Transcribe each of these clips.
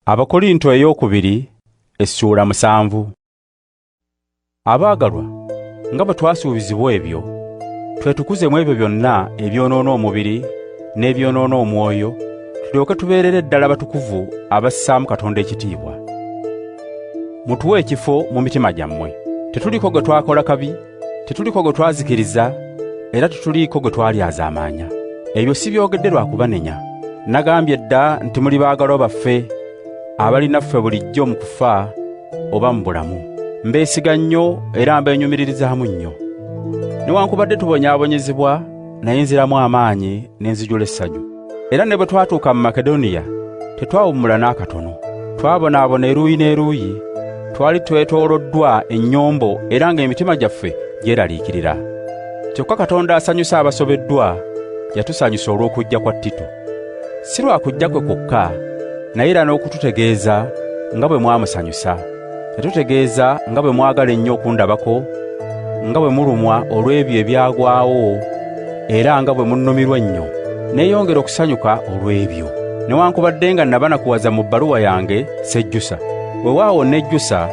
Abakkolinso Essuula 7. Abaagalwa, nga bwe twasuubizibwa ebyo, twetukuzemu ebyo byonna ebyonoona omubiri n'ebyonoona omwoyo, tulyoke tubeerere ddala batukuvu abassaamu Katonda ekitiibwa. Mutuwe ekifo mu mitima gyammwe. Tetuliko gwe twakola kabi, tetuliko gwe twazikiriza, era tetuliiko gwe twalyazaamaanya. Ebyo si byogedde lwa kubanenya. Nagambye dda nti muli baagalwa baffe, abali naffe bulijjo mu kufa oba mu bulamu. Mbeesiga nnyo era mbeenyumiririzaamu nnyo. Newankubadde tubonyaabonyezebwa, naye nziramu amaanyi ne nzijula essanyu. Era ne bwe twatuuka mu Makedoniya, tetwawummula n'akatono. Twabonaabona eruuyi n'eruuyi, twali twetooloddwa ennyombo era ng'emitima gyaffe gyeraliikirira. Kyokka Katonda asanyusa abasobeddwa, yatusanyusa olw'okujja kwa Tito. Si lwa kujja kwe kwokka, naye era n'okututegeeza nga bwe mwamusanyusa. Yatutegeeza nga bwe mwagala ennyo okundabako, nga bwe mulumwa olw'ebyo ebyagwawo, era nga bwe munnumirwa ennyo. Neeyongera okusanyuka olw'ebyo. Newankubadde nga nabanakuwaza mu bbaluwa yange sejjusa. Weewaawo nejjusa,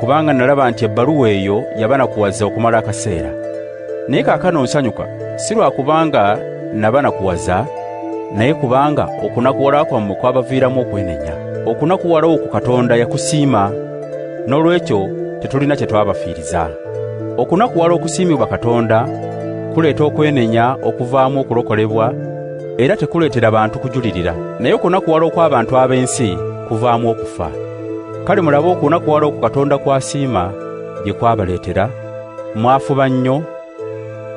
kubanga nalaba nti ebbaluwa eyo yabanakuwaza okumala akaseera. Naye kaakano nsanyuka, si lwa kubanga nabanakuwaza, naye kubanga okunakuwala kwammwe kwabaviiramu okwenenya. Okunakuwala okwo Katonda yakusiima, n'olwekyo tetulina kye twabafiiriza. Okunakuwala okusiimibwa Katonda kuleeta okwenenya okuvaamu okulokolebwa, era tekuleetera bantu kujulirira. Naye okunakuwala okw'abantu ab'ensi kuvaamu okufa. Kale mulabe okunakuwala okwo Katonda kwasiima gye kwabaleetera. Mwafuba nnyo,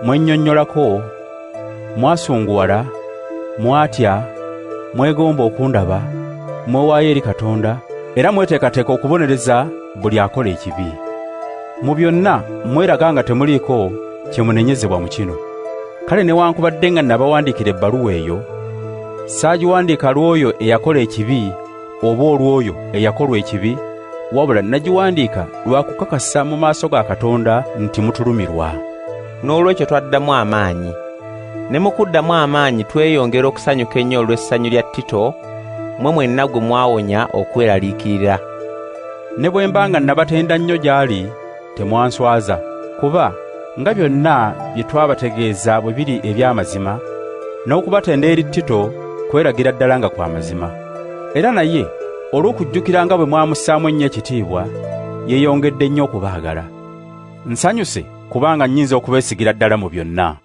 mwennyonnyolako, mwasunguwala, mwatya, mwegomba okundaba, mwewaayo eri Katonda, era mweteekateeka okubonereza buli akola ekibi. Mu byonna mweraga nga temuliiko kye munenyezebwa mu kino. Kale newankubadde nga nabawandiikira ebbaluwa eyo, saagiwandiika lw'oyo eyakola ekibi oba olw'oyo eyakolwa ekibi, wabula nagiwandiika lwa kukakasa mu maaso ga Katonda nti mutulumirwa. N'olwekyo twaddamu amaanyi. Ne mu kuddamu amaanyi tweyongera okusanyuka ennyo olw'essanyu lya Tito, mmwe mwenna gwe mwawonya okweraliikirira. Ne bwe mba nga nabatenda nnyo gy'ali, temwanswaza, kuba nga byonna bye twabategeeza bwe biri eby'amazima, n'okubatenda eri Tito kweragira ddala nga kwa mazima. Era naye olw'okujjukira nga bwe mwamussaamu ennyo ekitiibwa, yeeyongedde nnyo okubaagala. Nsanyuse kubanga nnyinza okubeesigira ddala mu byonna.